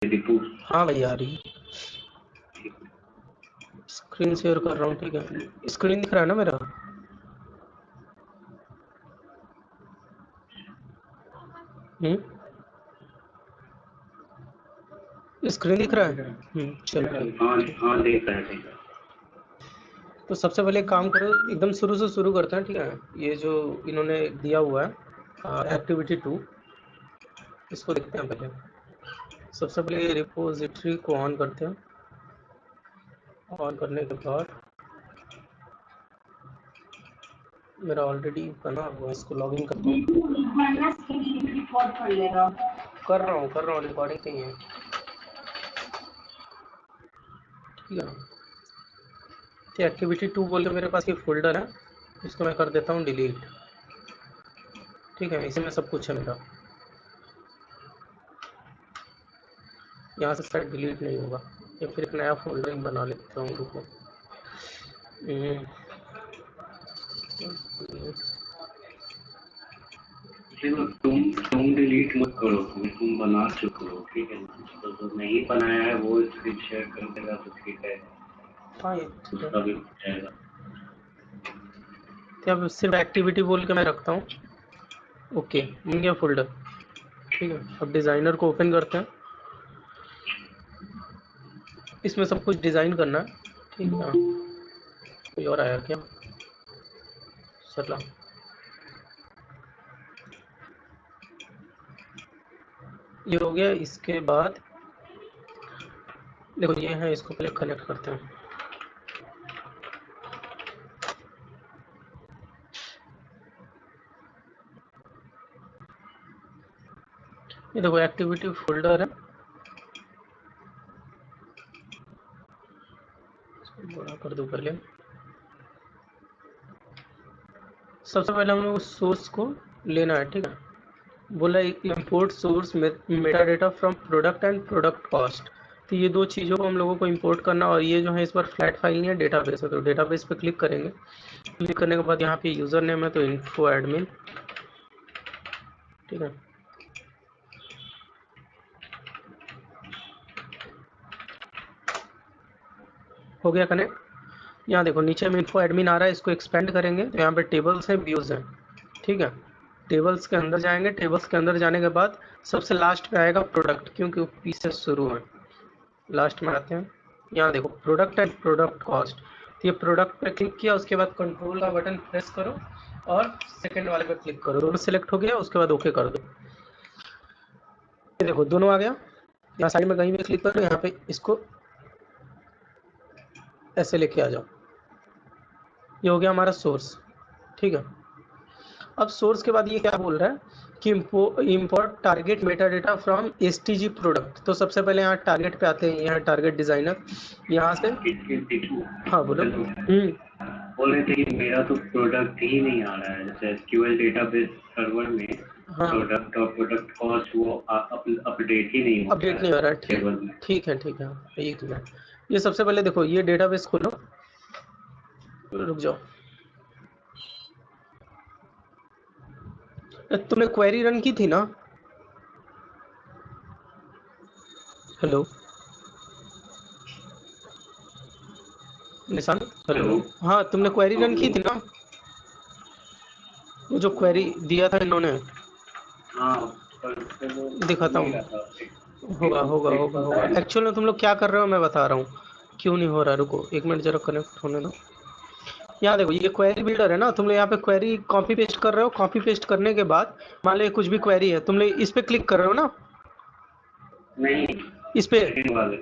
दीपू। हाँ भाई आ रही, स्क्रीन शेयर कर रहा हूँ। ठीक है, स्क्रीन दिख रहा है ना मेरा? स्क्रीन दिख रहा है? चलो हाँ देख रहा है। तो सबसे पहले काम करो, एकदम शुरू से शुरू करते हैं। ठीक है, ये जो इन्होंने दिया हुआ है एक्टिविटी 2, इसको देखते हैं पहले। सबसे पहले रिपोजिटरी को ऑन करते हैं। ऑन करने के बाद मेरा ऑलरेडी बना हुआ है, इसको लॉगिन कर रहा हूँ, रिकॉर्डिंग नहीं है। ठीक है, तो एक्टिविटी 2 बोल के मेरे पास ये फोल्डर है, इसको मैं कर देता हूँ डिलीट। ठीक है, इसी में सब कुछ है मेरा, यहाँ से शायद डिलीट नहीं होगा, या फिर एक नया फोल्डर बना लेता हूँ। रुको, तुम डिलीट मत करो, तुम बना चुके हो। ठीक है ना, तो जो नहीं बनाया है वो स्क्रीन शेयर कर देगा तो ठीक है। हाँ, उसका भी हो जाएगा। तो अब सिर्फ एक्टिविटी बोल के मैं रखता हूँ। ओके, मिल गया फोल्डर। ठीक है, अब डिज़ाइनर को ओपन करते हैं, इसमें सब कुछ डिज़ाइन करना है। ठीक है, कोई और आया क्या? सरला, ये हो गया। इसके बाद देखो ये है, इसको पहले कनेक्ट करते हैं। ये देखो एक्टिविटी फोल्डर है, इसको बड़ा कर दो पहले। सबसे पहले हमें उस सोर्स को लेना है। ठीक है, बोला import source Meta data from product and product cost. तो ये दो चीज़ों को हम लोगों को इंपोर्ट करना, और ये जो है इस बार फ्लैट फाइल नहीं है, डेटाबेस है। तो डेटाबेस पे क्लिक करेंगे, क्लिक करने के बाद यहाँ पे यूज़र नेम है तो इन्फो एडमिन। ठीक है, हो गया कनेक्ट। यहाँ देखो नीचे में इन्फो एडमिन आ रहा है, इसको एक्सपेंड करेंगे तो यहाँ पे टेबल्स हैं, व्यूज़ हैं। ठीक है, टेबल्स के अंदर जाएंगे, टेबल्स के अंदर जाने के बाद सबसे लास्ट पे आएगा प्रोडक्ट, क्योंकि पी से शुरू है, लास्ट में आते हैं। यहाँ देखो प्रोडक्ट एंड प्रोडक्ट कॉस्ट। तो ये प्रोडक्ट पे क्लिक किया, उसके बाद कंट्रोल का बटन प्रेस करो और सेकंड वाले पे क्लिक करो, दोनों सेलेक्ट हो गया, उसके बाद ओके कर दो। ये देखो दोनों आ गया। यहाँ साइड में कहीं भी क्लिक करो, यहाँ पे इसको ऐसे लेके आ जाओ। ये हो गया हमारा सोर्स। ठीक है, अब सोर्स के बाद ये क्या बोल रहा है कि import target Meta data from STG product. तो सबसे पहले यहाँ टारगेट पे आते हैं, यहाँ टारगेट डिजाइनर, यहाँ से। हाँ बोलो। बोल रहे थे कि मेरा तो प्रोडक्ट ही नहीं आ रहा है, जैसे एसक्यूएल डेटाबेस सर्वर में प्रोडक्ट और प्रोडक्ट कॉस्ट वो अपडेट ही नहीं हो रहा है। ठीक है, ठीक है, एक मिनट। ये सबसे पहले देखो, ये डेटाबेस खोलो, रुक जाओ। तुमने क्वेरी रन की थी ना? हेलो निशान, हेलो। हाँ, तुमने क्वेरी रन की थी ना? वो जो क्वेरी दिया था इन्होंने। दिखाता हूँ, होगा। एक्चुअल में तुम लोग क्या कर रहे हो मैं बता रहा हूँ, क्यों नहीं हो रहा। रुको एक मिनट, जरा कनेक्ट होने दो। यहाँ देखो ये क्वेरी बिल्डर है ना, तुम लोग यहाँ पे क्वेरी कॉपी पेस्ट कर रहे हो। कॉपी पेस्ट करने के बाद मान लो कुछ भी क्वेरी है, तुम लोग इस पे क्लिक कर रहे हो ना? नहीं, इस पे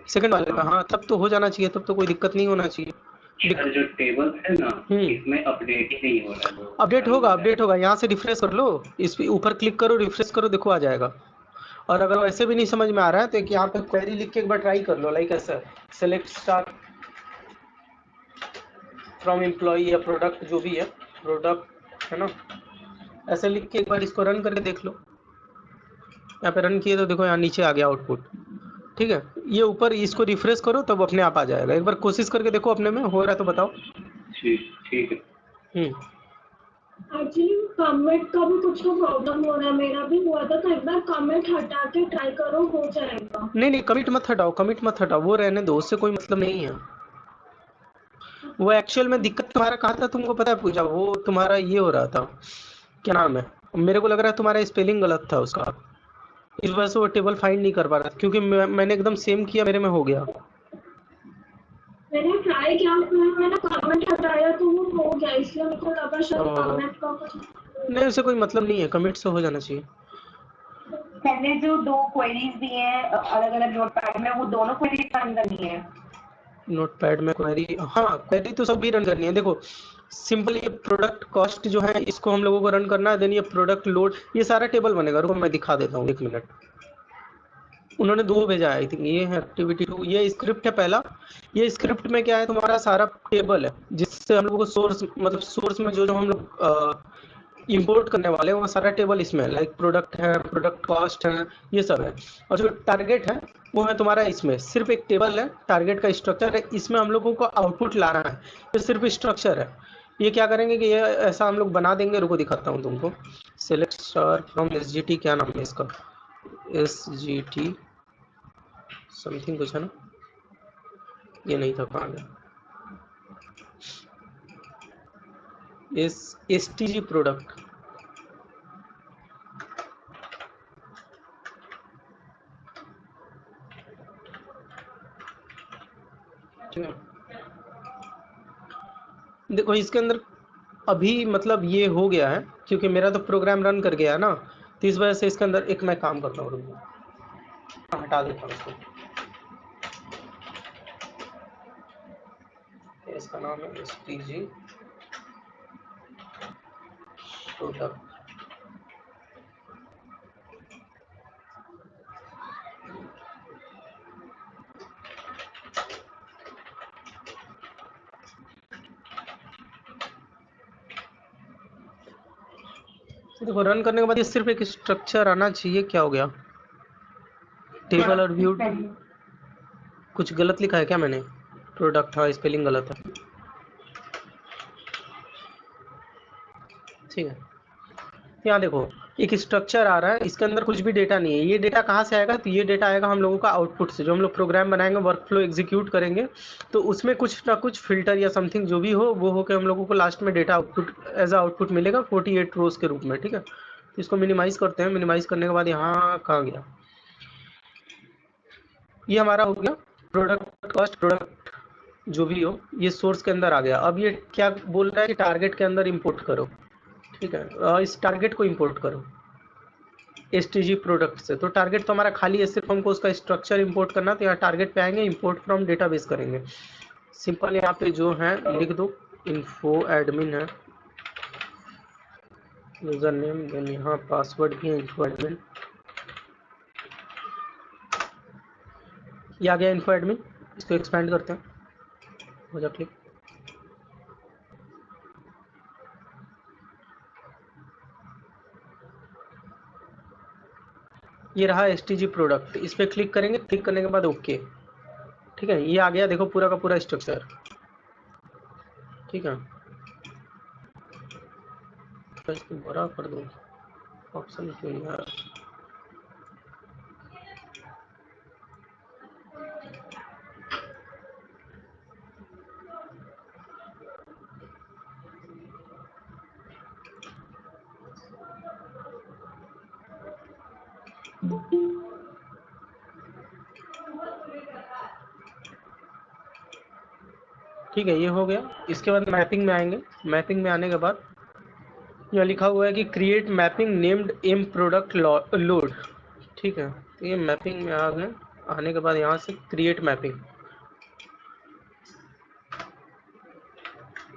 सेकंड वाले का। हाँ, तब तो हो जाना चाहिए, तब तो कोई दिक्कत नहीं होना चाहिए। जो टेबल है ना, इसमें अपडेट ही नहीं हो रहा है। अपडेट होगा। यहाँ से रिफ्रेश कर लो, इस पे ऊपर क्लिक करो, रिफ्रेश करो, देखो आ जाएगा। और अगर वैसे भी नहीं समझ में आ रहा है तो यहाँ पे क्वेरी लिख के एक बार ट्राई कर लो, लाइक ऐसा सेलेक्ट स्टार फ्रॉम एम्प्लॉय या प्रोडक्ट, जो भी है प्रोडक्ट है ना, ऐसे लिख के एक बार इसको रन करके देख लो। यहाँ पे रन किए तो देखो यहाँ नीचे आ गया आउटपुट। ठीक है, ये ऊपर इसको रिफ्रेश करो तब अपने आप आ जाएगा। एक बार कोशिश करके देखो, अपने में हो रहा है तो बताओ। ठीक है। कमेंट का भी कुछ तो प्रॉब्लम हो रहा है, मेरा भी हुआ था, तो एक बार कमेंट हटा के ट्राई करो, हो जाएगा। नहीं कमिट मत हटाओ, कमिट मत हटाओ, वो रहने दो, उससे कोई मतलब नहीं है। वो एक्चुअल में दिक्कत तुम्हारा कहाँ था तुमको पता है पूजा? वो तुम्हारा ये हो रहा था, क्या नाम है, मेरे को लग रहा है तुम्हारा स्पेलिंग गलत था उसका, इस वजह से वो टेबल फाइंड नहीं कर पा रहा था, क्योंकि मैंने एकदम सेम किया, मेरे में हो गया। मैंने ट्राई किया, मैंने कमेंट हटाया तो वो हो गया, इसलिए मेरे को लगा शायद कमेंट का कुछ। नहीं उससे कोई मतलब नहीं है, कमिट से हो जाना चाहिए। मैंने जो 2 क्वेरीज दी हैं अलग अलग नोटपैड में, वो दोनों क्वेरीज रन करनी है। नोटपैड में क्वेरी, हाँ क्वेरी तो सब भी रन करनी है। देखो सिंपल, ये प्रोडक्ट कॉस्ट जो है इसको हम लोगों को रन करना है, देन ये प्रोडक्ट लोड, ये सारा टेबल बनेगा। रुको मैं दिखा देता हूँ, 1 मिनट। उन्होंने 2 भेजा है आई थिंक, ये है एक्टिविटी 2, ये स्क्रिप्ट है पहला। ये स्क्रिप्ट में क्या है, तुम्हारा सारा टेबल है जिससे हम लोग को सोर्स, मतलब सोर्स में जो जो हम लोग इंपोर्ट करने वाले हैं वो सारा टेबल इसमें है, लाइक प्रोडक्ट है, प्रोडक्ट कॉस्ट है, ये सब है। और जो टारगेट है वो है तुम्हारा इसमें, सिर्फ एक टेबल है, टारगेट का स्ट्रक्चर है, इसमें हम लोगों को आउटपुट लाना है, तो सिर्फ स्ट्रक्चर है। ये क्या करेंगे कि ये ऐसा हम लोग बना देंगे, रुको दिखाता हूँ तुमको। सेलेक्ट स्टार फ्रॉम SGT, क्या नाम है इसका, SGT समथिंग कुछ है ना, ये नहीं था, कहाँ गया, STG प्रोडक्ट, ठीक है। देखो इसके अंदर अभी मतलब ये हो गया है, क्योंकि मेरा तो प्रोग्राम रन कर गया है ना, तो इस वजह से इसके अंदर एक मैं काम करता हूँ, हटा देता हूँ इसको। इसका नाम है STG प्रोडक्ट। देखो रन करने के बाद ये सिर्फ एक स्ट्रक्चर आना चाहिए। क्या हो गया, टेबल और व्यू, कुछ गलत लिखा है क्या मैंने? प्रोडक्ट, हाँ स्पेलिंग गलत है, ठीक है। यहाँ देखो एक स्ट्रक्चर आ रहा है, इसके अंदर कुछ भी डेटा नहीं है। ये डेटा कहाँ से आएगा, तो ये डेटा आएगा हम लोगों का आउटपुट से, जो हम लोग प्रोग्राम बनाएंगे, वर्क फ्लो एग्जीक्यूट करेंगे, तो उसमें कुछ ना कुछ फिल्टर या समथिंग जो भी हो वो हो के हम लोगों को लास्ट में डेटा आउटपुट एज आउटपुट मिलेगा 48 रोज के रूप में, ठीक है। तो इसको मिनिमाइज करते हैं, मिनिमाइज करने के बाद यहाँ कहाँ गया, ये हमारा हो गया प्रोडक्ट कॉस्ट, प्रोडक्ट जो भी हो, ये सोर्स के अंदर आ गया। अब ये क्या बोल रहा है कि टारगेट के अंदर इंपोर्ट करो, ठीक है। इस टारगेट को इंपोर्ट करो STG प्रोडक्ट से। तो टारगेट तो हमारा खाली है, सिर्फ हमको उसका स्ट्रक्चर इंपोर्ट करना। तो यहाँ टारगेट पे आएंगे, इंपोर्ट फ्रॉम डेटाबेस करेंगे। सिंपल यहाँ पे जो है लिख दो, इन्फो एडमिन है यूजर नेम, देन यहाँ पासवर्ड भी है इन्फो एडमिन। ये आ गया इन्फो एडमिन, इसको एक्सपेंड करते हैं, हो जा क्लिक। ये रहा STG प्रोडक्ट, इस पर क्लिक करेंगे, क्लिक करने के बाद ओके, ठीक है। ये आ गया, देखो पूरा का पूरा स्ट्रक्चर, ठीक है। तो इसको बड़ा कर दो, ऑप्शन क्यों नहीं आ रहा, ठीक है। ये हो गया। इसके बाद मैपिंग में आएंगे, मैपिंग में आने के बाद यहाँ लिखा हुआ है कि create mapping named M product load, ठीक है। तो ये मैपिंग में आ गए, आने के बाद यहाँ से create mapping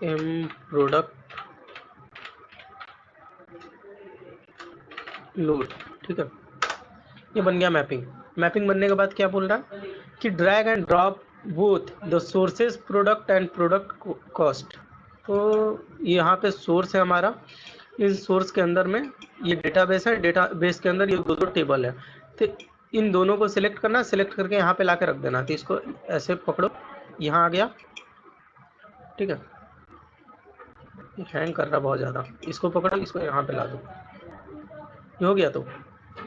M product load, ठीक है। ये बन गया मैपिंग। मैपिंग बनने के बाद क्या बोल रहा है कि drag and drop both the sources product and product cost. तो यहाँ पे सोर्स है हमारा, इस सोर्स के अंदर में ये डेटाबेस है, डेटाबेस के अंदर ये दो टेबल है। तो इन दोनों को सिलेक्ट करना, सिलेक्ट करके यहाँ पे ला के रख देना। तो इसको ऐसे पकड़ो, यहाँ आ गया, ठीक है। हैंग कर रहा बहुत ज़्यादा, इसको पकड़ो, इसको यहाँ पे ला दो, ये हो गया। तो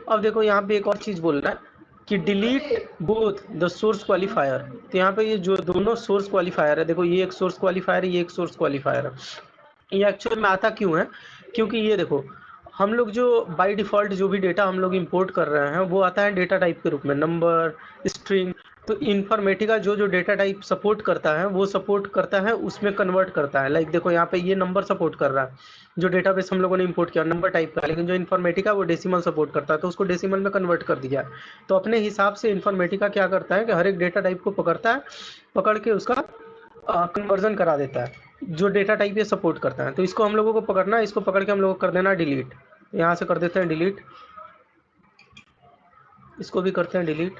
अब देखो यहाँ पे एक और चीज़ बोल रहा है कि delete both the source qualifier. तो यहाँ पे ये जो दोनों सोर्स क्वालिफायर है, देखो ये एक सोर्स क्वालिफायर है, ये एक सोर्स क्वालिफायर है। ये एक्चुअल में आता क्यों है, क्योंकि ये देखो हम लोग जो बाय डिफ़ॉल्ट जो भी डेटा हम लोग इंपोर्ट कर रहे हैं वो आता है डेटा टाइप के रूप में, नंबर, स्ट्रिंग। तो इन्फॉर्मेटिका जो जो डेटा टाइप सपोर्ट करता है वो सपोर्ट करता है, उसमें कन्वर्ट करता है। लाइक देखो यहाँ पे ये नंबर सपोर्ट कर रहा है, जो डेटाबेस हम लोगों ने इंपोर्ट किया नंबर टाइप का, लेकिन जो इन्फॉर्मेटिका वो डेसिमल सपोर्ट करता है, तो उसको डेसिमल में कन्वर्ट कर दिया है। तो अपने हिसाब से इन्फॉर्मेटिका क्या करता है कि हर एक डेटा टाइप को पकड़ता है, पकड़ के उसका कन्वर्जन करा देता है जो डेटा टाइप ये सपोर्ट करता है। तो इसको हम लोगों को पकड़ना है, इसको पकड़ के हम लोगों को कर देना डिलीट। यहाँ से कर देते हैं डिलीट, इसको भी करते हैं डिलीट।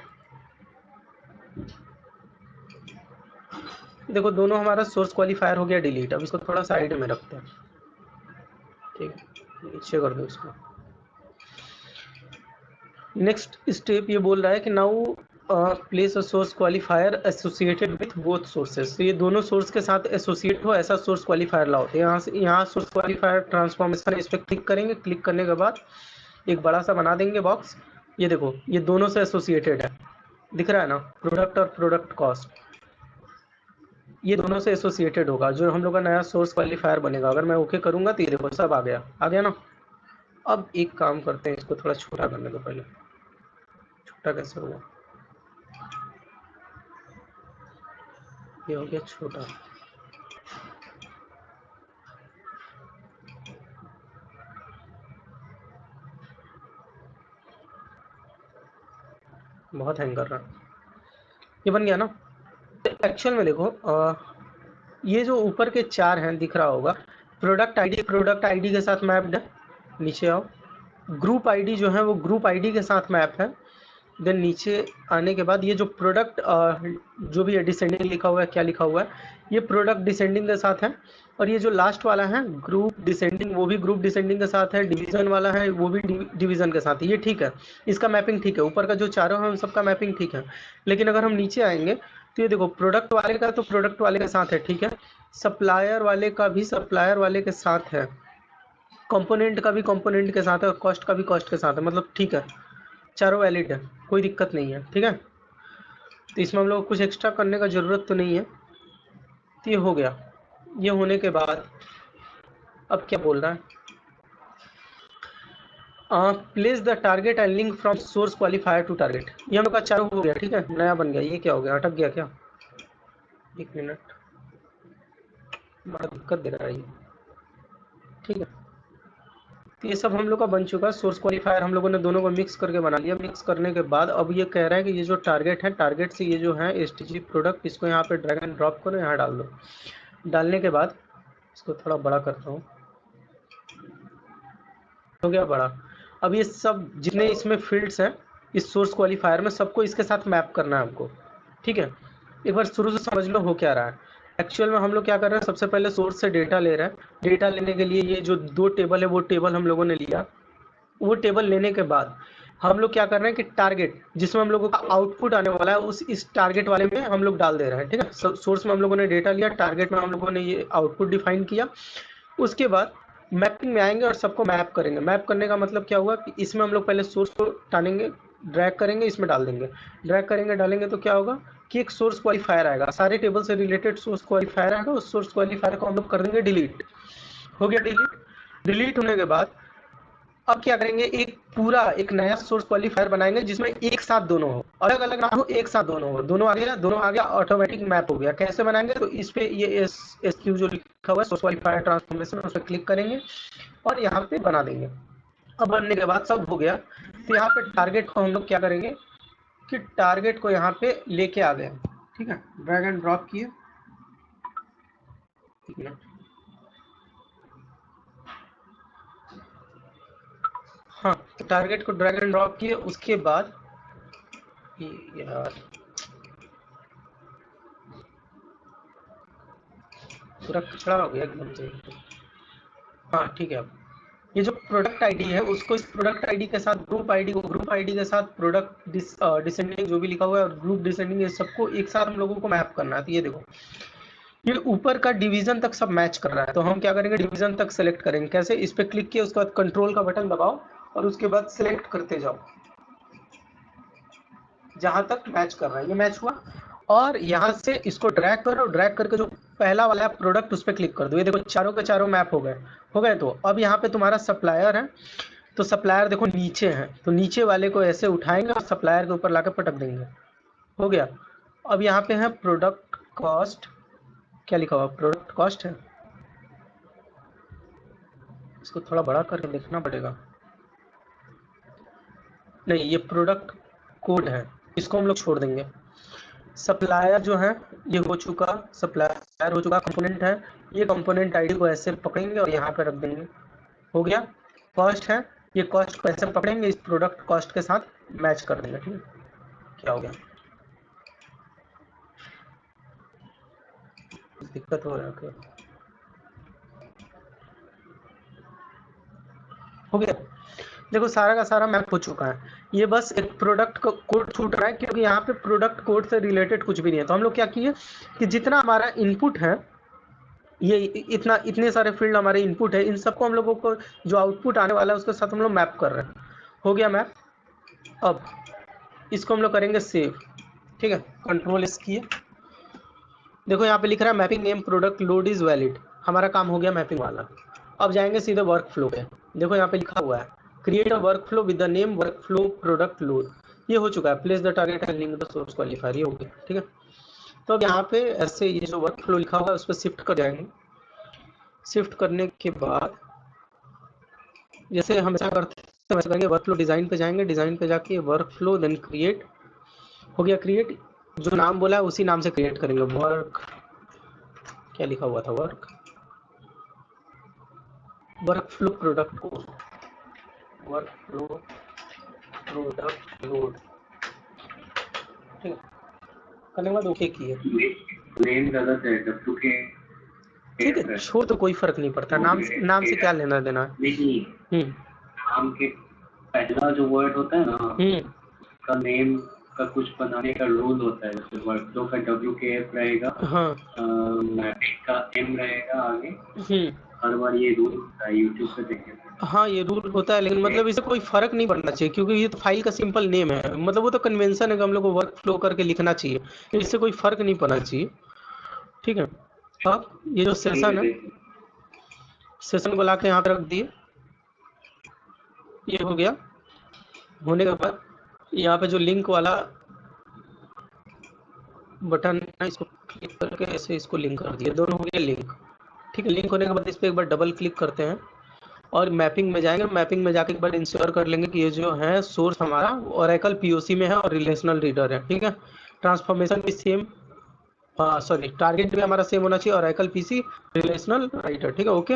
देखो दोनों हमारा सोर्स क्वालिफायर हो गया डिलीट। अब इसको थोड़ा साइड में रखते हैं, ठीक है, नीचे कर दो इसको। नेक्स्ट स्टेप ये बोल रहा है कि now place a source qualifier associated with both sources. तो ये दोनों सोर्स के साथ एसोसिएट हो ऐसा सोर्स क्वालिफायर लाओ। तो यहाँ से यहाँ सोर्स क्वालिफायर ट्रांसफॉर्मेशन, इस पर क्लिक करेंगे। क्लिक करने के बाद एक बड़ा सा बना देंगे बॉक्स। ये देखो ये दोनों से एसोसिएटेड है, दिख रहा है ना, प्रोडक्ट और प्रोडक्ट कॉस्ट, ये दोनों से एसोसिएटेड होगा जो हम लोग का नया सोर्स क्वालिफायर बनेगा। अगर मैं ओके करूंगा तो ये देखो सब आ गया ना। अब एक काम करते हैं, इसको थोड़ा छोटा करने दो पहले। छोटा कैसे होगा, ये हो गया छोटा। बहुत हैंग कर रहा है, ये बन गया ना। एक्चुअल में देखो ये जो ऊपर के चार हैं दिख रहा होगा, प्रोडक्ट आईडी के साथ मैप्ड है। नीचे आओ, ग्रुप आईडी जो है वो ग्रुप आईडी के साथ मैप है। देन नीचे आने के बाद ये जो प्रोडक्ट जो भी है डिसेंडिंग लिखा हुआ है, क्या लिखा हुआ है, ये प्रोडक्ट डिसेंडिंग के साथ है। और ये जो लास्ट वाला है ग्रुप डिसेंडिंग, वो भी ग्रुप डिसेंडिंग के साथ है। डिवीजन वाला है वो भी डिवीजन के साथ है। ये ठीक है, इसका मैपिंग ठीक है, ऊपर का जो चारों है उन सबका मैपिंग ठीक है। लेकिन अगर हम नीचे आएंगे तो ये देखो प्रोडक्ट वाले का तो प्रोडक्ट वाले के साथ है, ठीक है, सप्लायर वाले का भी सप्लायर वाले के साथ है, कंपोनेंट का भी कंपोनेंट के साथ है, और कॉस्ट का भी कॉस्ट के साथ है। मतलब ठीक है, चारों वैलिड है, कोई दिक्कत नहीं है, ठीक है। तो इसमें हम लोग को कुछ एक्स्ट्रा करने का ज़रूरत तो नहीं है। तो ये हो गया। ये होने के बाद अब क्या बोल रहा है, place the target and link from source qualifier two target. ये हम लोग का चारों हो गया, ठीक है, नया बन गया। ये क्या हो गया, अटक गया क्या, एक मिनट, बड़ा दिक्कत दे रहा है ये, ठीक है। तो ये सब हम लोग का बन चुका है। सोर्स क्वालिफायर हम लोगों ने दोनों को मिक्स करके बना लिया। मिक्स करने के बाद अब ये कह रहा है कि ये जो टारगेट है, टारगेट से ये जो है एसटीजी प्रोडक्ट, इसको यहाँ पे ड्रैग एंड ड्रॉप करो, यहाँ डाल दो। डालने के बाद इसको थोड़ा बड़ा करता हूँ, हो गया बड़ा। अब ये सब जितने इसमें फील्ड्स हैं इस सोर्स क्वालिफायर में, सबको इसके साथ मैप करना है हमको, ठीक है। एक बार शुरू से समझ लो हो क्या रहा है। एक्चुअल में हम लोग क्या कर रहे हैं, सबसे पहले सोर्स से डेटा ले रहे हैं। डेटा लेने के लिए ये जो दो टेबल है वो टेबल हम लोगों ने लिया। वो टेबल लेने के बाद हम लोग क्या कर रहे हैं कि टारगेट जिसमें हम लोगों का आउटपुट आने वाला है उस इस टारगेट वाले में हम लोग डाल दे रहे हैं, ठीक है। सोर्स में हम लोगों ने डेटा लिया, टारगेट में हम लोगों ने ये आउटपुट डिफाइन किया। उसके बाद मैपिंग में आएंगे और सबको मैप करेंगे। मैप करने का मतलब क्या हुआ कि इसमें हम लोग पहले सोर्स को टानेंगे, ड्रैग करेंगे, इसमें डाल देंगे, ड्रैग करेंगे, डालेंगे, तो क्या होगा कि एक सोर्स क्वालिफायर आएगा, सारे टेबल से रिलेटेड सोर्स क्वालिफायर आएगा। उस सोर्स क्वालिफायर को हम लोग कर देंगे डिलीट। हो गया डिलीट। डिलीट होने के बाद अब क्या करेंगे, एक पूरा एक नया सोर्स क्वालिफायर बनाएंगे जिसमें एक साथ दोनों हो, अलग अलग ना हो, एक साथ दोनों हो। दोनों आ गया, ऑटोमेटिक मैप हो गया। कैसे बनाएंगे, तो इस पे ये एसक्यू जो लिखा हुआ है सोर्स क्वालिफायर ट्रांसफॉर्मेशन, उस पर क्लिक करेंगे और यहाँ पे बना देंगे। अब बनने के बाद सब हो गया। तो यहाँ पे टारगेट को हम लोग क्या करेंगे कि टारगेट को यहाँ पे लेके आ गए, ठीक है, ड्रैग एंड ड्रॉप किए। हाँ, तो टारगेट को ड्रैग एंड ड्रॉप किए। उसके बाद यार पूरा कचड़ा हो गया एकदम से। हाँ ठीक है। अब ये जो प्रोडक्ट आईडी है उसको इस प्रोडक्ट आईडी के साथ ग्रुप आईडी को ग्रुप आईडी के साथ प्रोडक्ट डिसेंडिंग जो भी लिखा हुआ है और ग्रुप डिसेंडिंग, ये सबको एक साथ हम लोगों को मैप करना है। तो ये देखो ये ऊपर का डिवीजन तक सब मैच कर रहा है, तो हम क्या करेंगे, डिवीजन तक सेलेक्ट करेंगे। कैसे, इस पे क्लिक किया, उसके बाद कंट्रोल का बटन दबाओ और उसके बाद सेलेक्ट करते जाओ जहां तक मैच कर रहा है। ये मैच हुआ, और यहाँ से इसको ड्रैग करो, ड्रैग करके जो पहला वाला प्रोडक्ट उस पर क्लिक कर दो। ये देखो चारों के चारों मैप हो गए। तो अब यहाँ पे तुम्हारा सप्लायर है, तो सप्लायर देखो नीचे है, तो नीचे वाले को ऐसे उठाएंगे और सप्लायर के ऊपर लाकर पटक देंगे। हो गया। अब यहाँ पे है प्रोडक्ट कॉस्ट, क्या लिखा हुआ, प्रोडक्ट कॉस्ट है, इसको थोड़ा बड़ा करके देखना पड़ेगा। नहीं, ये प्रोडक्ट कोड है, इसको हम लोग छोड़ देंगे। सप्लायर जो है ये हो चुका, सप्लायर हो चुका, कंपोनेंट है, ये कंपोनेंट आईडी को ऐसे पकड़ेंगे और यहाँ पे रख देंगे। हो गया। कॉस्ट है, ये कॉस्ट को ऐसे पकड़ेंगे, इस प्रोडक्ट कॉस्ट के साथ मैच कर देंगे। ठीक है, क्या हो गया, दिक्कत हो रहा है क्या? हो गया। देखो सारा का सारा मैप हो चुका है। ये बस एक प्रोडक्ट का कोड छूट रहा है, क्योंकि यहाँ पे प्रोडक्ट कोड से रिलेटेड कुछ भी नहीं है। तो हम लोग क्या किए कि जितना हमारा इनपुट है, ये इतने सारे फील्ड हमारे इनपुट है, इन सबको हम लोगों को जो आउटपुट आने वाला है उसके साथ हम लोग मैप कर रहे हैं। हो गया मैप। अब इसको हम लोग करेंगे सेव। ठीक है, कंट्रोल एस किए, देखो यहाँ पे लिख रहा है mapping name product load is valid, हमारा काम हो गया मैपिंग वाला। अब जाएंगे सीधे वर्क फ्लो पे, देखो यहाँ पे लिखा हुआ है create a work flow with the name work flow product load, ये हो चुका है। Place the target and link the source qualifier, ये हो गया। ठीक है, तो अब यहाँ पे ऐसे ये जो वर्क फ्लो लिखा हुआ है उस पर शिफ्ट कर जाएंगे। शिफ्ट करने के बाद जैसे हम ऐसा करते हैं वैसे करेंगे, वर्क फ्लो डिज़ाइन पे जाएंगे, डिज़ाइन पे जाके वर्क फ्लो देन क्रिएट, हो गया क्रिएट। जो नाम बोला है उसी नाम से क्रिएट करेंगे। वर्क, क्या लिखा हुआ था, वर्क फ्लो प्रोडक्ट को, वर्क फ्लो प्रोडक्ट लोड। ठीक है, करने के बाद ओके किए। नेम गलत है, ठीक है, छोड़ तो कोई फर्क नहीं पड़ता, नाम से क्या लेना देना है। नहीं, नाम के पहला जो वर्ड होता है ना, का नेम का कुछ बनाने का रूल होता है। जैसे वर्कफ्लो का WKF रहेगा, हाँ, मैपिंग का M रहेगा आगे। हर बार ये रूल होता है, यूट्यूब पे देखे। हाँ ये रूल होता है, लेकिन मतलब इससे कोई फर्क नहीं पड़ना चाहिए, क्योंकि ये तो फाइल का सिंपल नेम है। मतलब वो तो कन्वेंशन है कि हम लोग को वर्क फ्लो करके लिखना चाहिए, इससे कोई फर्क नहीं पड़ना चाहिए। ठीक है, अब ये जो सेशन है, सेशन को ला के यहाँ पे रख दिए। ये हो गया। होने के बाद यहाँ पे जो लिंक वाला बटन है, इसको क्लिक करके ऐसे इसको लिंक कर दिए, दोनों हो गए लिंक। ठीक है, लिंक होने के बाद इस पर एक बार डबल क्लिक करते हैं और मैपिंग में जाएंगे। मैपिंग में जाके एक बार इंश्योर कर लेंगे कि ये जो है सोर्स हमारा ओरेकल POC में है और रिलेशनल रीडर है। ठीक है, ट्रांसफॉर्मेशन भी सेम, सॉरी टारगेट भी हमारा सेम होना चाहिए, ओरेकल PC रिलेशनल राइटर। ठीक है, ओके।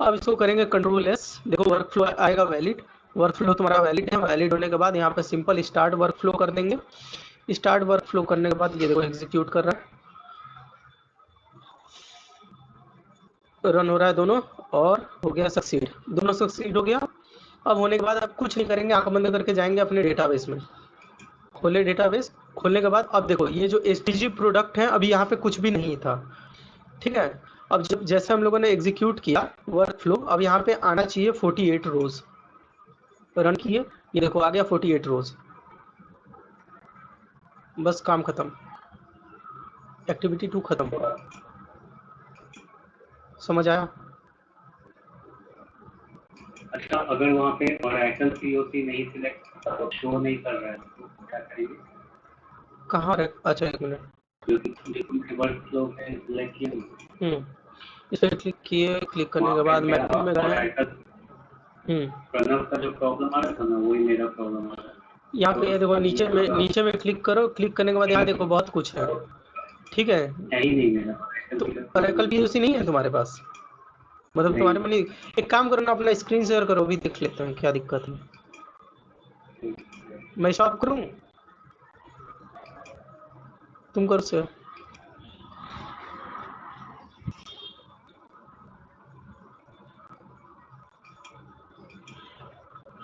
अब इसको करेंगे कंट्रोल S, देखो वर्क फ्लो आएगा वैलिड, वर्क फ्लो तुम्हारा वैलिड है। वैलिड होने के बाद यहाँ पे सिंपल स्टार्ट वर्क फ्लो कर देंगे। स्टार्ट वर्क फ्लो करने के बाद ये देखो एग्जीक्यूट कर रहा है, रन हो रहा है दोनों, और हो गया सक्सीड, दोनों सक्सीड हो गया। अब होने के बाद अब कुछ नहीं करेंगे, आंख बंद करके जाएंगे अपने डेटाबेस में। खोले डेटाबेस, खोलने के बाद अब देखो ये जो STG प्रोडक्ट है अभी यहाँ पे कुछ भी नहीं था। ठीक है, अब जब जैसे हम लोगों ने एग्जीक्यूट किया वर्क फ्लो, अब यहाँ पे आना चाहिए 48 रोज। रन किए, ये देखो आ गया 48 रोज, बस काम खत्म, एक्टिविटी 2 खत्म। समझ आया? अच्छा, अगर वहाँ पे ओरेकल POC नहीं सिलेक्ट, शो नहीं कर रहा है तो क्या करेंगे? कहाँ रहे? अच्छा एक मिनट, वर्क फ्लो पे सिलेक्ट किया, इस पर क्लिक किए, क्लिक करने के बाद मैपिंग में गए। प्रणव का जो प्रॉब्लम आ रहा था ना, वही मेरा प्रॉब्लम आ रहा है। यहाँ पे ये देखो नीचे में क्लिक करो, क्लिक करने के बाद यहाँ देखो बहुत कुछ है। ठीक है, ही नहीं मेरा तो ओरेकल POC नहीं है तुम्हारे पास, मतलब तुम्हारे में नहीं। एक काम करो ना, अपना स्क्रीन शेयर करो, भी देख लेते हैं क्या दिक्कत है। मैं शॉप करूँ, तुम करो शेयर।